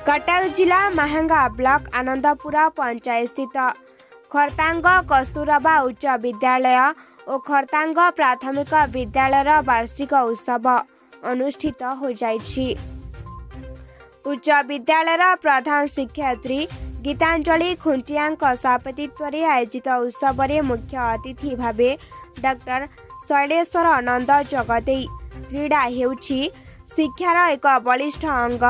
कटक जिला महंगा ब्लॉक आनंदपुरा पंचायत स्थित खरतांग कस्तूरबा उच्च विद्यालय और खरतांग प्राथमिक विद्यालय वार्षिक उत्सव अनुष्ठित हो जाइछि। उच्च विद्यालय प्रधान शिक्षयित्री गीतांजलि खुंटिया सभापतित्व आयोजित उत्सव में मुख्य अतिथि भावे डॉक्टर शैलेश्वर नंद जगदे क्रीड़ा हेउछि शिक्षार एक बलिष्ठ अंग,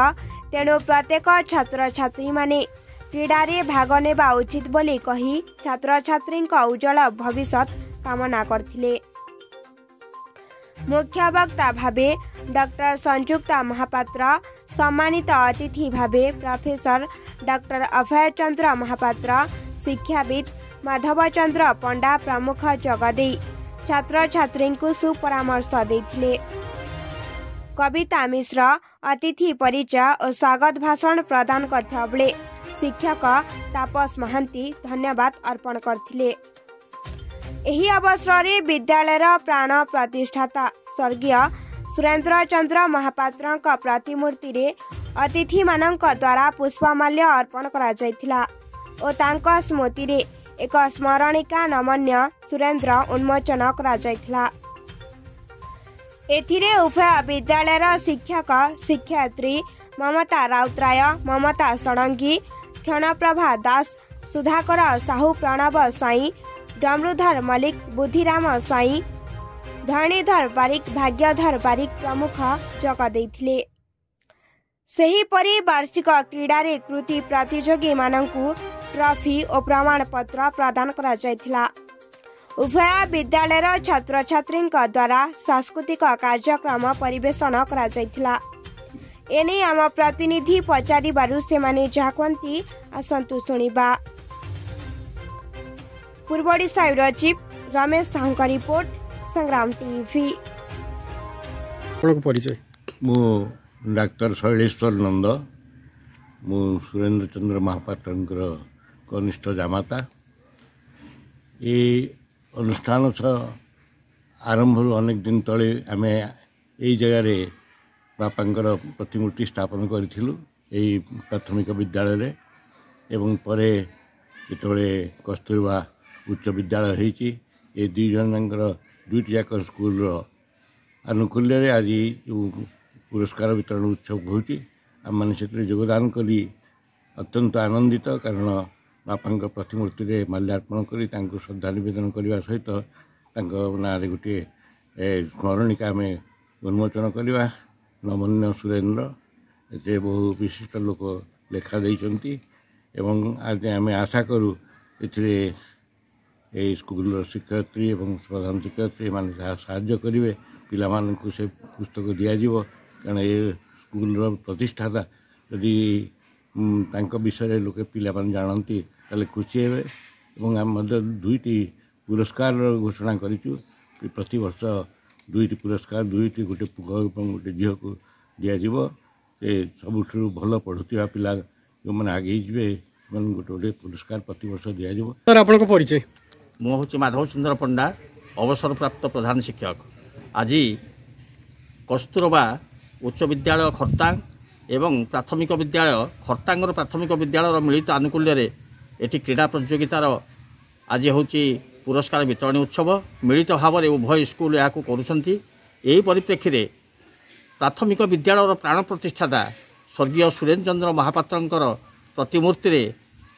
तेणु प्रत्येक छात्र छात्री माने क्रीड़ा रे भाग नेबा उचित बोली कही छात्र छात्री उज्जवल भविष्य कामना करथिले। मुख्य वक्ता भावे डॉक्टर संयुक्ता महापात्र, सम्मानित अतिथि भावे प्रोफेसर डॉक्टर अभय चंद्र महापात्र, शिक्षाविद माधव चंद्र पंडा प्रमुख जगदे छात्र छात्री को सुपरामर्श देथिले। कविता मिश्र अतिथि परिचय और स्वागत भाषण प्रदान करथिया बेले शिक्षक तापस महांती धन्यवाद अर्पण करथिले। एही अवसर रे विद्यालयर प्राण प्रतिष्ठाता स्वर्गीय सुरेंद्र चंद्र महापात्र प्रतिमूर्ति रे अतिथि मानक द्वारा पुष्पमाल्य अर्पण करा जायथिला और तांका स्मृति रे एक स्मरणिका नमन्य सुरेंद्र उन्मोचन करा जायथिला। एथिरे उभय विद्यालयर शिक्षक शिक्षयित्री ममता राउतराय, ममता षडंगी, क्षणप्रभा दास, सुधाकर साहू, प्रणव स्वाई, डमरुधर मलिक, बुद्धिराम स्वाई, धरणीधर बारिक, भाग्यधर बारिक प्रमुख जोग देथिले। सेहीपरि वार्षिक क्रीड़ा रे कृति प्रतियोगी मानंकु ट्रॉफी और प्रमाण पत्र प्रदान करा जायथिला। उभय विद्यालयर छात्र छात्री द्वारा सांस्कृतिक कार्यक्रम परिवेषण करा जायथिला। एने आम प्रतिनिधि पचारिबारु से माने जाकवंती आसंतु सुनिबा। पूर्वोडिशा चिफ रमेश साहू रिपोर्ट, संग्राम टीवी। परिचय मु डॉक्टर शैलेश्वर नंद, मु सुरेंद्र चंद्र महापात्र कनिष्ठ जामाता। ये अनुष्ठान आरंभ अनेक दिन तले आम यही जगार बापांकर प्रतिमूर्ति स्थापन करूँ प्राथमिक विद्यालय एवं परे जिते कस्तूरबा उच्च विद्यालय होती ये दुईटी जाक स्कूल आनुकूल्य आज जो पुरस्कार वितरण उत्सव होती आम मैंने से योगदान करी अत्यंत आनंदित, कारण बापा प्रतिमूर्ति रे माल्यार्पण कर श्रद्धा निवेदन करने सहित ना गोटे स्मरणिका आम उन्मोचन करवा। नमन्य सुरेंद्र ये बहु विशिष्ट लोक लेखा देइचंती एवं आज आम आशा करूँ ए स्कूल शिक्षयित्री एवं प्रधान शिक्षयित्री माने साहाय्य करेंगे पिला मानकु से पुस्तक दिज्व, कारण ये स्कूल प्रतिष्ठाता यदि तांको विषय लोके पिला माने जानती ताले खुशी हेबे। एवं आम दुईटी पुरस्कार घोषणा करिचु, प्रति वर्ष दुईटी पुरस्कार दुईटी गोटे पुओ और गोटे झील को दिज्व। से सबुठ भल पढ़ुवा पिला जो मैंने आगे जे गोटे गोटे पुरस्कार प्रति वर्ष दिज्व। सर आपन परिचय मु हूँ माधव चंद्र पंडा, अवसर प्राप्त प्रधान शिक्षक। आज कस्तूरबा उच्च विद्यालय खरतांग एवं प्राथमिक विद्यालय खरतांगर प्राथमिक विद्यालय मिलित आनुकूल्य एटी क्रीड़ा प्रतियोगितार आज हूँ पुरस्कार वितरण उत्सव। मिलित भाव में उभय स्कूल यहाँ करुँच। यही परिप्रेक्षी में प्राथमिक विद्यालय प्राण प्रतिष्ठाता स्वर्गीय सुरेंद्र चंद्र महापात्र प्रतिमूर्ति रे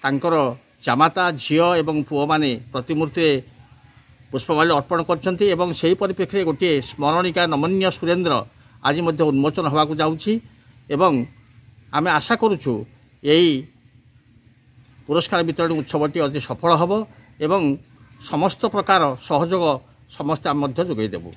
तांकर जामाता झील एवं पुओ माने प्रतिमूर्ति पुष्पमाल्य अर्पण करछंती एवं सेही परिप्रेक्षी में गोटे स्मरणिका नमन्य सुरेंद्र आज मध्य उन्मोचन होगाकू जाउछि एवं आमे आशा करूछु यही पुरस्कार वितरण उत्सवटी अति सफल हब एवं समस्त प्रकार सहयोग समस्त आम मध्य जोगाई देबु।